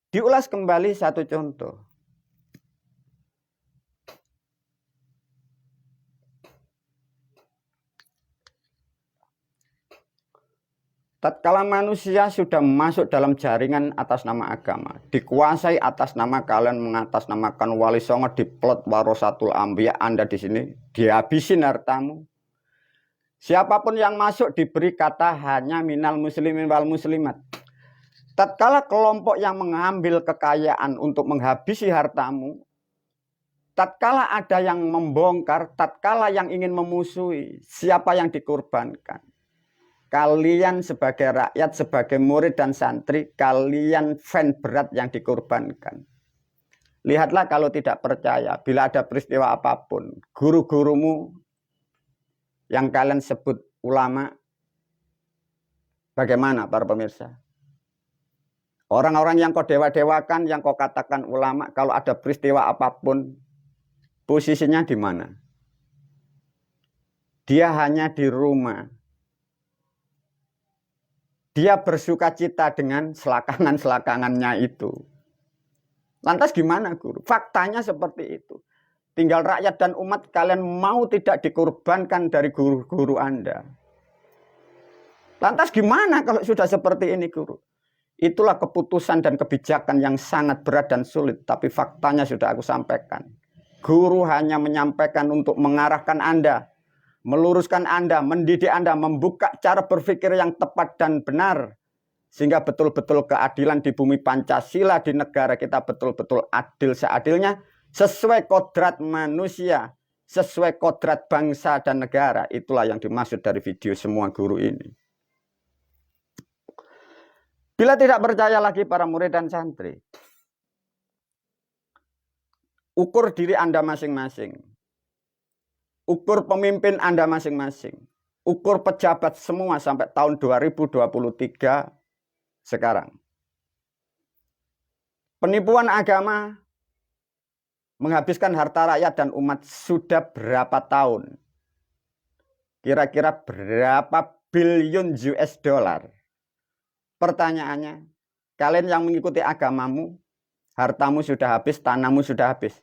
Diulas kembali satu contoh. Tatkala manusia sudah masuk dalam jaringan atas nama agama, dikuasai atas nama kalian mengatasnamakan Wali Songo, diplot Warasatul Anbiya, Anda di sini dihabisin hartamu. Siapapun yang masuk diberi kata hanya minal muslimin wal muslimat. Tatkala kelompok yang mengambil kekayaan untuk menghabisi hartamu, tatkala ada yang membongkar, tatkala yang ingin memusuhi, siapa yang dikorbankan? Kalian sebagai rakyat, sebagai murid dan santri, kalian fan berat yang dikorbankan. Lihatlah kalau tidak percaya, bila ada peristiwa apapun, guru-gurumu yang kalian sebut ulama, bagaimana para pemirsa? Orang-orang yang kau dewa-dewakan, yang kau katakan ulama, kalau ada peristiwa apapun, posisinya di mana? Dia hanya di rumah. Dia bersuka cita dengan selakangan-selakangannya itu. Lantas gimana guru? Faktanya seperti itu. Tinggal rakyat dan umat kalian mau tidak dikorbankan dari guru-guru Anda. Lantas gimana kalau sudah seperti ini guru? Itulah keputusan dan kebijakan yang sangat berat dan sulit. Tapi faktanya sudah aku sampaikan. Guru hanya menyampaikan untuk mengarahkan Anda, meluruskan Anda, mendidik Anda, membuka cara berpikir yang tepat dan benar. Sehingga betul-betul keadilan di bumi Pancasila di negara kita betul-betul adil seadilnya, sesuai kodrat manusia, sesuai kodrat bangsa dan negara. Itulah yang dimaksud dari video semua guru ini. Bila tidak percaya lagi para murid dan santri, ukur diri Anda masing-masing. Ukur pemimpin Anda masing-masing. Ukur pejabat semua sampai tahun 2023 sekarang. Penipuan agama menghabiskan harta rakyat dan umat sudah berapa tahun? Kira-kira berapa billion US dollar? Pertanyaannya, kalian yang mengikuti agamamu, hartamu sudah habis, tanahmu sudah habis.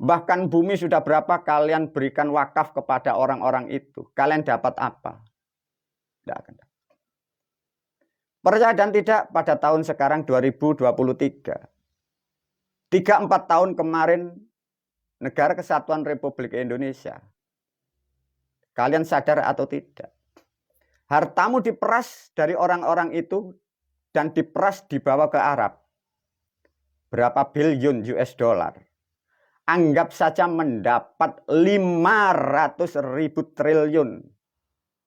Bahkan bumi sudah berapa kalian berikan wakaf kepada orang-orang itu. Kalian dapat apa? Tidak akan dapat. Percaya dan tidak, pada tahun sekarang 2023. 3-4 tahun kemarin, Negara Kesatuan Republik Indonesia. Kalian sadar atau tidak? Hartamu diperas dari orang-orang itu dan diperas dibawa ke Arab. Berapa billion US dollar? Anggap saja mendapat 500.000 triliun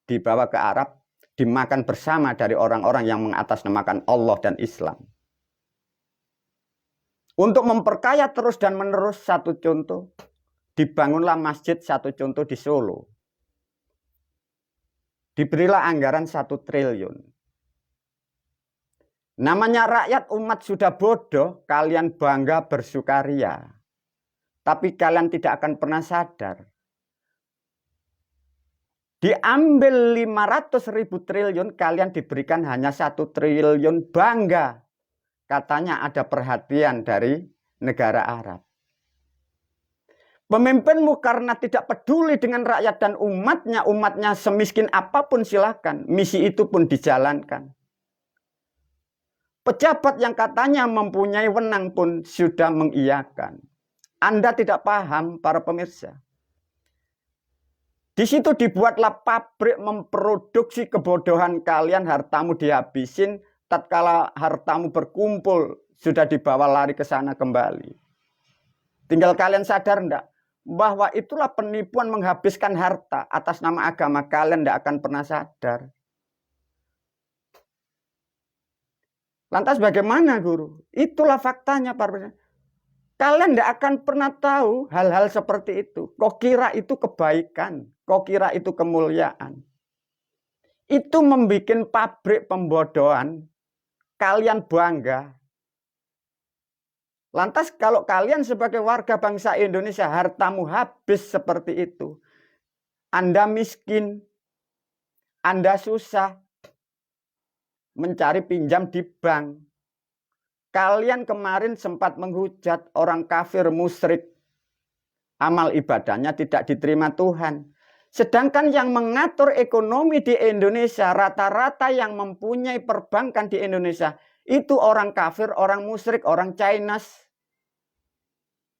dibawa ke Arab, dimakan bersama dari orang-orang yang mengatasnamakan Allah dan Islam. Untuk memperkaya terus dan menerus, satu contoh, dibangunlah masjid satu contoh di Solo. Diberilah anggaran 1 triliun. Namanya rakyat umat sudah bodoh, kalian bangga bersukaria. Tapi kalian tidak akan pernah sadar. Diambil 500.000 triliun, kalian diberikan hanya 1 triliun bangga. Katanya ada perhatian dari negara Arab. Pemimpinmu karena tidak peduli dengan rakyat dan umatnya semiskin apapun silakan. Misi itu pun dijalankan. Pejabat yang katanya mempunyai wewenang pun sudah mengiyakan. Anda tidak paham para pemirsa. Di situ dibuatlah pabrik memproduksi kebodohan kalian, hartamu dihabisin, tatkala hartamu berkumpul sudah dibawa lari ke sana kembali. Tinggal kalian sadar enggak bahwa itulah penipuan menghabiskan harta atas nama agama, kalian enggak akan pernah sadar. Lantas bagaimana guru? Itulah faktanya para pemirsa. Kalian tidak akan pernah tahu hal-hal seperti itu. Kok kira itu kebaikan, kok kira itu kemuliaan. Itu membuat pabrik pembodohan, kalian bangga. Lantas kalau kalian sebagai warga bangsa Indonesia, hartamu habis seperti itu. Anda miskin, Anda susah, mencari pinjam di bank. Kalian kemarin sempat menghujat orang kafir musyrik. Amal ibadahnya tidak diterima Tuhan. Sedangkan yang mengatur ekonomi di Indonesia, rata-rata yang mempunyai perbankan di Indonesia, itu orang kafir, orang musyrik, orang Chinese.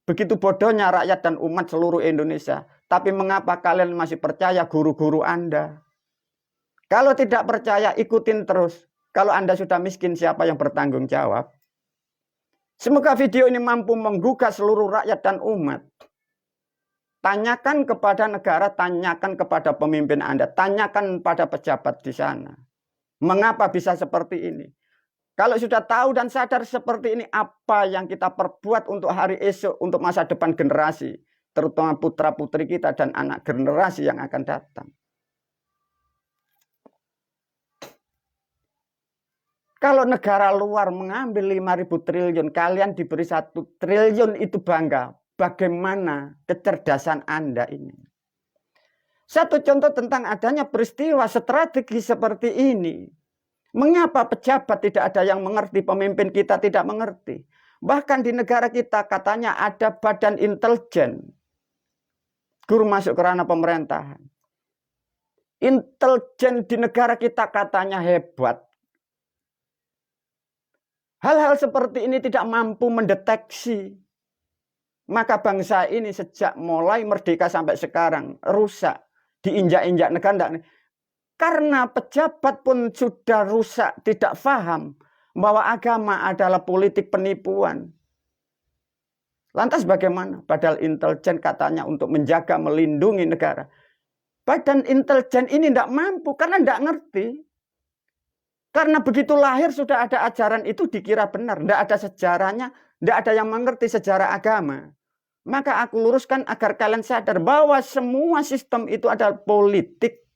Begitu bodohnya rakyat dan umat seluruh Indonesia. Tapi mengapa kalian masih percaya guru-guru Anda? Kalau tidak percaya, ikutin terus. Kalau Anda sudah miskin, siapa yang bertanggung jawab? Semoga video ini mampu menggugah seluruh rakyat dan umat. Tanyakan kepada negara, tanyakan kepada pemimpin Anda, tanyakan pada pejabat di sana. Mengapa bisa seperti ini? Kalau sudah tahu dan sadar seperti ini, apa yang kita perbuat untuk hari esok, untuk masa depan generasi, terutama putra-putri kita dan anak generasi yang akan datang. Kalau negara luar mengambil 5.000 triliun, kalian diberi 1 triliun itu bangga. Bagaimana kecerdasan Anda ini? Satu contoh tentang adanya peristiwa strategi seperti ini. Mengapa pejabat tidak ada yang mengerti, pemimpin kita tidak mengerti? Bahkan di negara kita katanya ada badan intelijen. Guru masuk ke ranah pemerintahan. Intelijen di negara kita katanya hebat. Hal-hal seperti ini tidak mampu mendeteksi. Maka bangsa ini sejak mulai merdeka sampai sekarang rusak. Diinjak-injak negara. Karena pejabat pun sudah rusak, tidak paham bahwa agama adalah politik penipuan. Lantas bagaimana? Padahal intelijen katanya untuk menjaga, melindungi negara. Badan intelijen ini tidak mampu karena tidak ngerti. Karena begitu lahir sudah ada ajaran itu dikira benar. Tidak ada sejarahnya, tidak ada yang mengerti sejarah agama. Maka aku luruskan agar kalian sadar bahwa semua sistem itu adalah politik.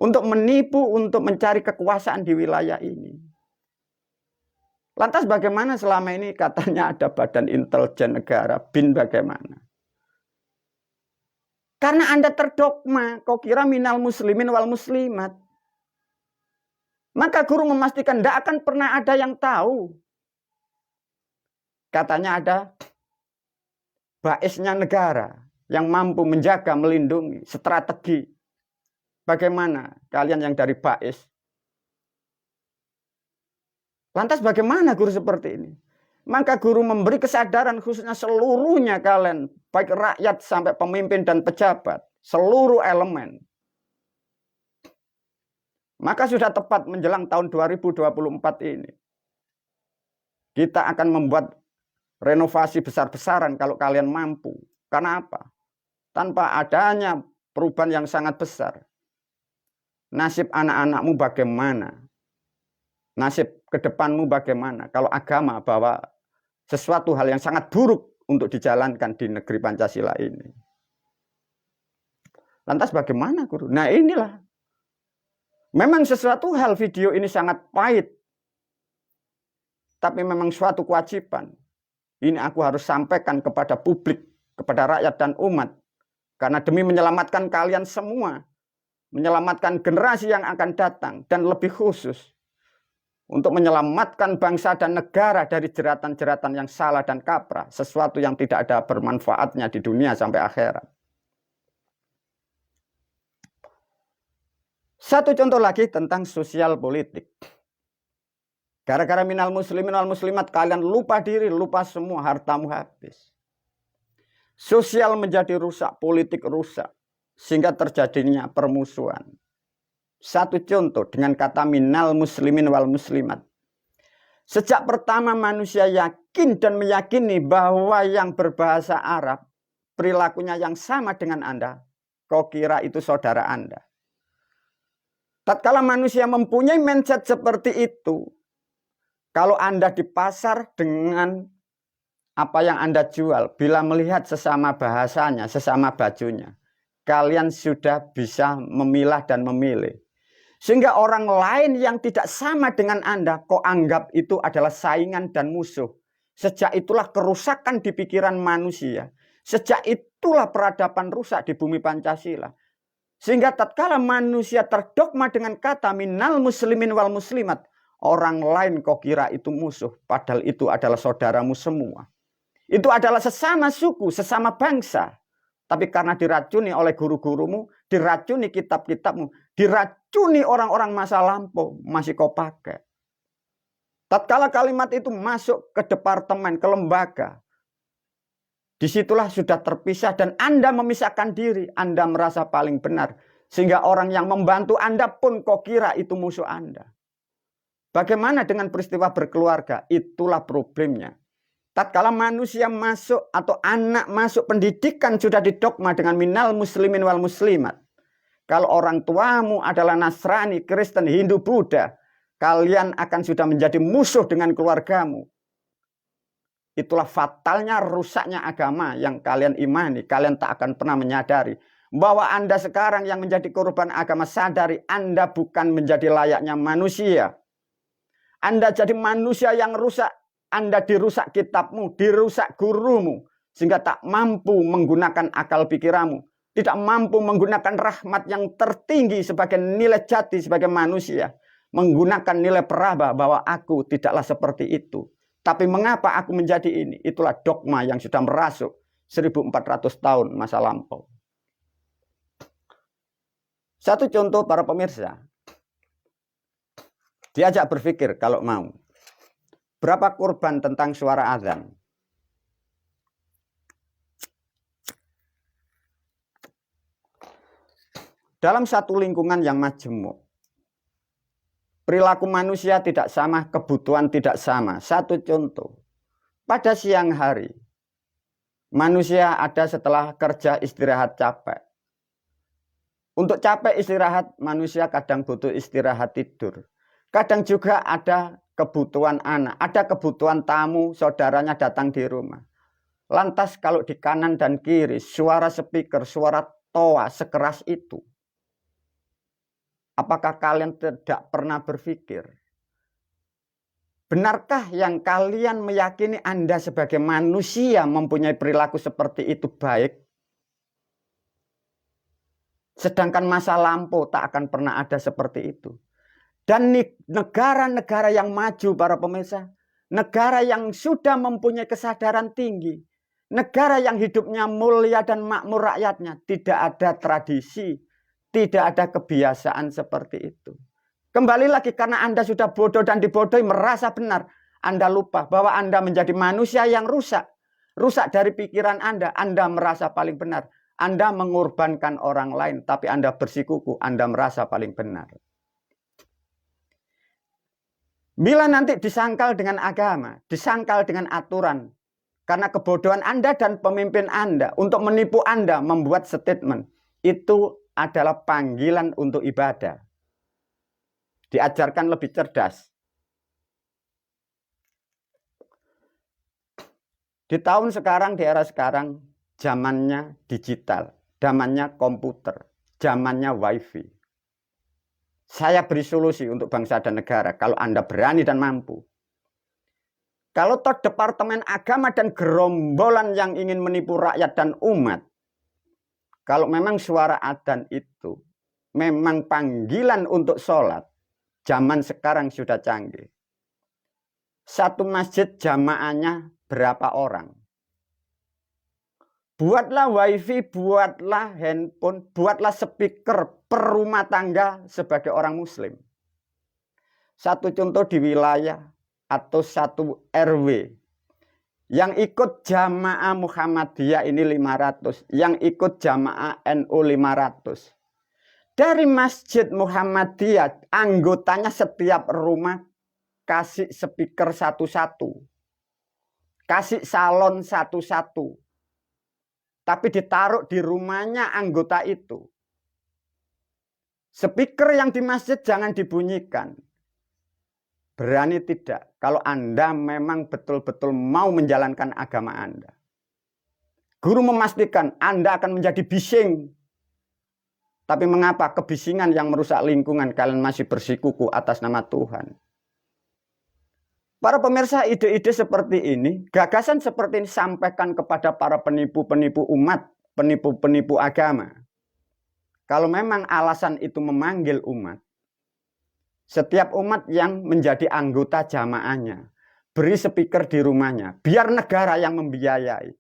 Untuk menipu, untuk mencari kekuasaan di wilayah ini. Lantas bagaimana selama ini katanya ada badan intelijen negara, BIN bagaimana? Karena Anda terdogma, kau kira minal muslimin wal muslimat. Maka guru memastikan tidak akan pernah ada yang tahu. Katanya ada baisnya negara yang mampu menjaga, melindungi, strategi. Bagaimana kalian yang dari bais? Lantas bagaimana guru seperti ini? Maka guru memberi kesadaran khususnya seluruhnya kalian, baik rakyat sampai pemimpin dan pejabat, seluruh elemen. Maka sudah tepat menjelang tahun 2024 ini. Kita akan membuat renovasi besar-besaran kalau kalian mampu. Karena apa? Tanpa adanya perubahan yang sangat besar. Nasib anak-anakmu bagaimana? Nasib ke depanmu bagaimana? Kalau agama bahwa sesuatu hal yang sangat buruk untuk dijalankan di negeri Pancasila ini. Lantas bagaimana guru? Nah inilah. Memang sesuatu hal video ini sangat pahit. Tapi memang suatu kewajiban. Ini aku harus sampaikan kepada publik, kepada rakyat dan umat. Karena demi menyelamatkan kalian semua. Menyelamatkan generasi yang akan datang. Dan lebih khusus. Untuk menyelamatkan bangsa dan negara dari jeratan-jeratan yang salah dan kaprah. Sesuatu yang tidak ada bermanfaatnya di dunia sampai akhirat. Satu contoh lagi tentang sosial politik. Gara-gara minal muslimin wal muslimat kalian lupa diri, lupa semua, hartamu habis. Sosial menjadi rusak, politik rusak. Sehingga terjadinya permusuhan. Satu contoh dengan kata minal muslimin wal muslimat. Sejak pertama manusia yakin dan meyakini bahwa yang berbahasa Arab, perilakunya yang sama dengan Anda, kau kira itu saudara Anda. Tatkala manusia mempunyai mindset seperti itu, kalau Anda di pasar dengan apa yang Anda jual, bila melihat sesama bahasanya, sesama bajunya, kalian sudah bisa memilah dan memilih. Sehingga orang lain yang tidak sama dengan Anda, kok anggap itu adalah saingan dan musuh. Sejak itulah kerusakan di pikiran manusia. Sejak itulah peradaban rusak di bumi Pancasila. Sehingga tatkala manusia terdogma dengan kata minal muslimin wal muslimat, orang lain kok kira itu musuh, padahal itu adalah saudaramu semua. Itu adalah sesama suku, sesama bangsa. Tapi karena diracuni oleh guru-gurumu, diracuni kitab-kitabmu, diracuni orang-orang masa lampau, masih kau pakai. Tatkala kalimat itu masuk ke departemen, ke lembaga, disitulah sudah terpisah dan Anda memisahkan diri, Anda merasa paling benar. Sehingga orang yang membantu Anda pun kau kira itu musuh Anda. Bagaimana dengan peristiwa berkeluarga? Itulah problemnya. Tatkala manusia masuk atau anak masuk pendidikan sudah didogma dengan minal muslimin wal muslimat. Kalau orang tuamu adalah Nasrani, Kristen, Hindu, Buddha, kalian akan sudah menjadi musuh dengan keluargamu. Itulah fatalnya, rusaknya agama yang kalian imani. Kalian tak akan pernah menyadari bahwa Anda sekarang yang menjadi korban agama, sadari Anda bukan menjadi layaknya manusia. Anda jadi manusia yang rusak. Anda dirusak kitabmu, dirusak gurumu. Sehingga tak mampu menggunakan akal pikiranmu. Tidak mampu menggunakan rahmat yang tertinggi sebagai nilai jati sebagai manusia. Menggunakan nilai peraba bahwa aku tidaklah seperti itu. Tapi mengapa aku menjadi ini? Itulah dogma yang sudah merasuk 1400 tahun masa lampau. Satu contoh para pemirsa. Diajak berpikir kalau mau. Berapa korban tentang suara azan? Dalam satu lingkungan yang majemuk, Perilaku manusia tidak sama, kebutuhan tidak sama. Satu contoh, pada siang hari, manusia ada setelah kerja istirahat capek. Untuk capek istirahat, manusia kadang butuh istirahat tidur. Kadang juga ada kebutuhan anak, ada kebutuhan tamu, saudaranya datang di rumah. Lantas kalau di kanan dan kiri, suara speaker, suara toa sekeras itu, apakah kalian tidak pernah berpikir, benarkah yang kalian meyakini Anda sebagai manusia mempunyai perilaku seperti itu baik? Sedangkan masa lampau tak akan pernah ada seperti itu. Dan negara-negara yang maju, para pemirsa, negara yang sudah mempunyai kesadaran tinggi, negara yang hidupnya mulia dan makmur rakyatnya, tidak ada tradisi, tidak ada kebiasaan seperti itu. Kembali lagi, karena Anda sudah bodoh dan dibodohi, merasa benar, Anda lupa bahwa Anda menjadi manusia yang rusak. Rusak dari pikiran Anda merasa paling benar. Anda mengorbankan orang lain, tapi Anda bersikuku, Anda merasa paling benar. Bila nanti disangkal dengan agama, disangkal dengan aturan, karena kebodohan Anda dan pemimpin Anda untuk menipu Anda membuat statement, itu adalah panggilan untuk ibadah. Diajarkan lebih cerdas. Di tahun sekarang, di era sekarang, zamannya digital, zamannya komputer, zamannya wifi. Saya beri solusi untuk bangsa dan negara kalau Anda berani dan mampu. Kalau toh Departemen Agama dan gerombolan yang ingin menipu rakyat dan umat, kalau memang suara adzan itu memang panggilan untuk sholat, zaman sekarang sudah canggih. Satu masjid jamaahnya berapa orang? Buatlah wifi, buatlah handphone, buatlah speaker per rumah tangga sebagai orang muslim. Satu contoh di wilayah atau satu RW. Yang ikut jamaah Muhammadiyah ini 500. Yang ikut jamaah NU 500. Dari Masjid Muhammadiyah, anggotanya setiap rumah kasih speaker satu-satu. Kasih salon satu-satu. Tapi ditaruh di rumahnya anggota itu. Speaker yang di masjid jangan dibunyikan. Berani tidak kalau Anda memang betul-betul mau menjalankan agama Anda. Guru memastikan Anda akan menjadi bising. Tapi mengapa kebisingan yang merusak lingkungan kalian masih bersikuku atas nama Tuhan? Para pemirsa, ide-ide seperti ini, gagasan seperti ini sampaikan kepada para penipu-penipu umat, penipu-penipu agama. Kalau memang alasan itu memanggil umat, setiap umat yang menjadi anggota jamaahnya, beri speaker di rumahnya, biar negara yang membiayai.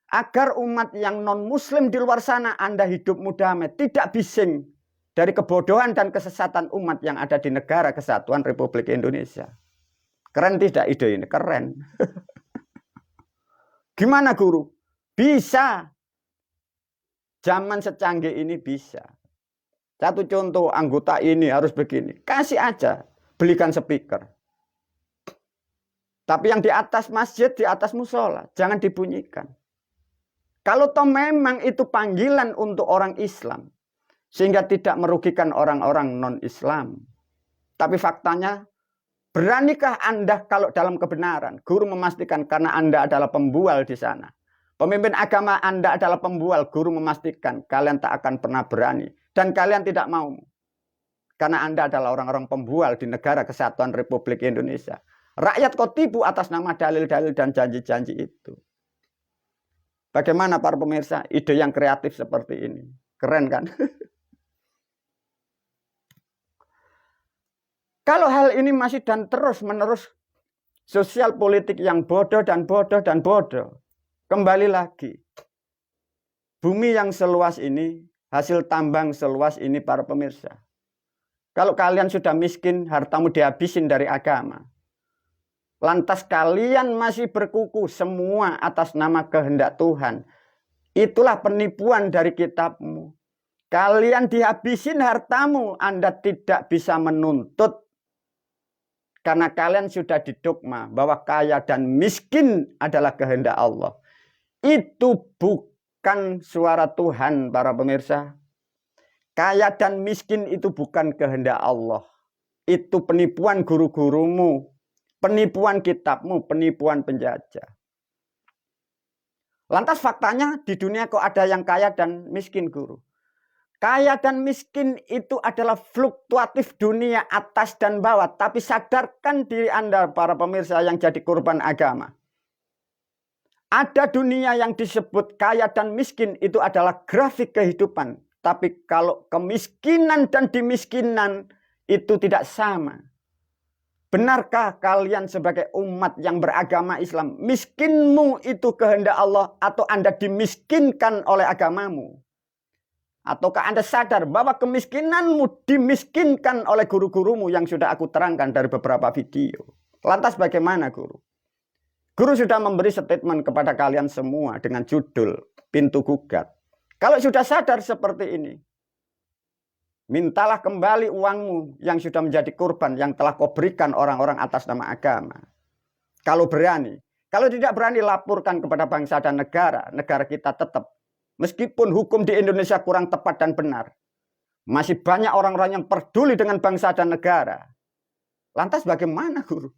Agar umat yang non-muslim di luar sana, Anda hidupmu damai, tidak bising dari kebodohan dan kesesatan umat yang ada di negara Kesatuan Republik Indonesia. Keren tidak ide ini? Keren. Gimana guru? Bisa. Zaman secanggih ini bisa. Satu contoh, anggota ini harus begini. Kasih aja, belikan speaker. Tapi yang di atas masjid, di atas musola, jangan dibunyikan. Kalau toh memang itu panggilan untuk orang Islam, sehingga tidak merugikan orang-orang non-Islam. Tapi faktanya, beranikah Anda kalau dalam kebenaran? Guru memastikan karena Anda adalah pembual di sana. Pemimpin agama Anda adalah pembual. Guru memastikan kalian tak akan pernah berani. Dan kalian tidak mau. Karena Anda adalah orang-orang pembual di negara Kesatuan Republik Indonesia. Rakyat kau tipu atas nama dalil-dalil dan janji-janji itu. Bagaimana para pemirsa? Ide yang kreatif seperti ini. Keren kan? Kalau hal ini masih dan terus-menerus sosial politik yang bodoh dan bodoh dan bodoh. Kembali lagi. Bumi yang seluas ini, hasil tambang seluas ini para pemirsa. Kalau kalian sudah miskin, hartamu dihabisin dari agama. Lantas kalian masih berkuku semua atas nama kehendak Tuhan. Itulah penipuan dari kitabmu. Kalian dihabisin hartamu, Anda tidak bisa menuntut Karena kalian sudah didogma bahwa kaya dan miskin adalah kehendak Allah. Itu bukan suara Tuhan, para pemirsa. Kaya dan miskin itu bukan kehendak Allah. Itu penipuan guru-gurumu, penipuan kitabmu, penipuan penjajah. Lantas faktanya di dunia kok ada yang kaya dan miskin, guru? Kaya dan miskin itu adalah fluktuatif dunia atas dan bawah. Tapi sadarkan diri Anda, para pemirsa yang jadi korban agama. Ada dunia yang disebut kaya dan miskin, itu adalah grafik kehidupan. Tapi kalau kemiskinan dan dimiskinan itu tidak sama. Benarkah kalian sebagai umat yang beragama Islam, miskinmu itu kehendak Allah atau Anda dimiskinkan oleh agamamu? Ataukah Anda sadar bahwa kemiskinanmu dimiskinkan oleh guru-gurumu yang sudah aku terangkan dari beberapa video? Lantas bagaimana, guru? Guru sudah memberi statement kepada kalian semua dengan judul Pintu Gugat. Kalau sudah sadar seperti ini, mintalah kembali uangmu yang sudah menjadi korban yang telah kau berikan orang-orang atas nama agama. Kalau berani. Kalau tidak berani, laporkan kepada bangsa dan negara. Negara kita tetap. Meskipun hukum di Indonesia kurang tepat dan benar, masih banyak orang-orang yang peduli dengan bangsa dan negara. Lantas bagaimana, guru?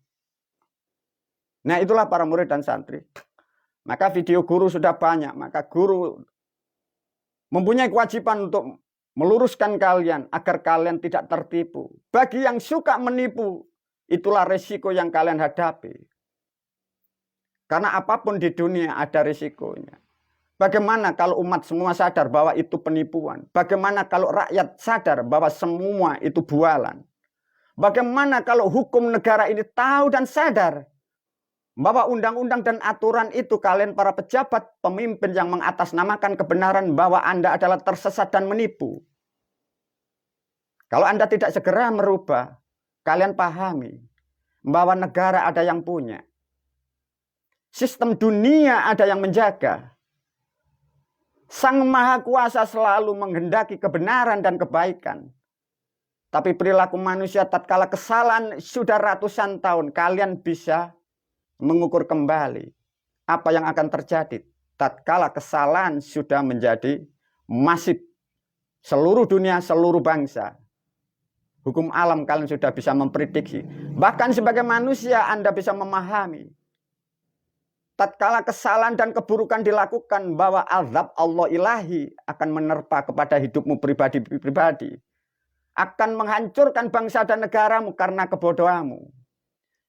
Nah, itulah para murid dan santri. Maka video guru sudah banyak. Maka guru mempunyai kewajiban untuk meluruskan kalian agar kalian tidak tertipu. Bagi yang suka menipu, itulah resiko yang kalian hadapi. Karena apapun di dunia ada resikonya. Bagaimana kalau umat semua sadar bahwa itu penipuan? Bagaimana kalau rakyat sadar bahwa semua itu bualan? Bagaimana kalau hukum negara ini tahu dan sadar bahwa undang-undang dan aturan itu kalian para pejabat, pemimpin yang mengatasnamakan kebenaran bahwa Anda adalah tersesat dan menipu? Kalau Anda tidak segera merubah, kalian pahami bahwa negara ada yang punya. Sistem dunia ada yang menjaga. Sang Maha Kuasa selalu menghendaki kebenaran dan kebaikan. Tapi perilaku manusia tatkala kesalahan sudah ratusan tahun, kalian bisa mengukur kembali apa yang akan terjadi tatkala kesalahan sudah menjadi masif. Seluruh dunia, seluruh bangsa. Hukum alam kalian sudah bisa memprediksi. Bahkan sebagai manusia Anda bisa memahami. Tatkala kesalahan dan keburukan dilakukan, bahwa azab Allah ilahi akan menerpa kepada hidupmu pribadi-pribadi. Akan menghancurkan bangsa dan negaramu karena kebodohanmu.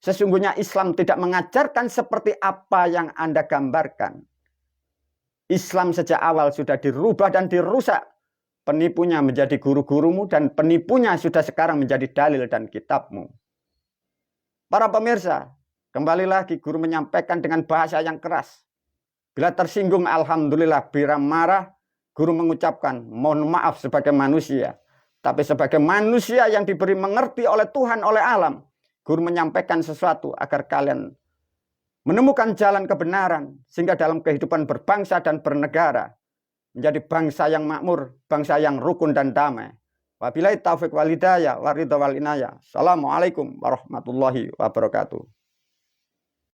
Sesungguhnya Islam tidak mengajarkan seperti apa yang Anda gambarkan. Islam sejak awal sudah dirubah dan dirusak. Penipunya menjadi guru-gurumu dan penipunya sudah sekarang menjadi dalil dan kitabmu. Para pemirsa, kembali lagi guru menyampaikan dengan bahasa yang keras. Bila tersinggung, alhamdulillah. Bila marah, guru mengucapkan mohon maaf sebagai manusia. Tapi sebagai manusia yang diberi mengerti oleh Tuhan, oleh alam, guru menyampaikan sesuatu agar kalian menemukan jalan kebenaran. Sehingga dalam kehidupan berbangsa dan bernegara, menjadi bangsa yang makmur, bangsa yang rukun dan damai. Wabillahi taufiq wal hidayah, waridha wal inayah. Assalamualaikum warahmatullahi wabarakatuh.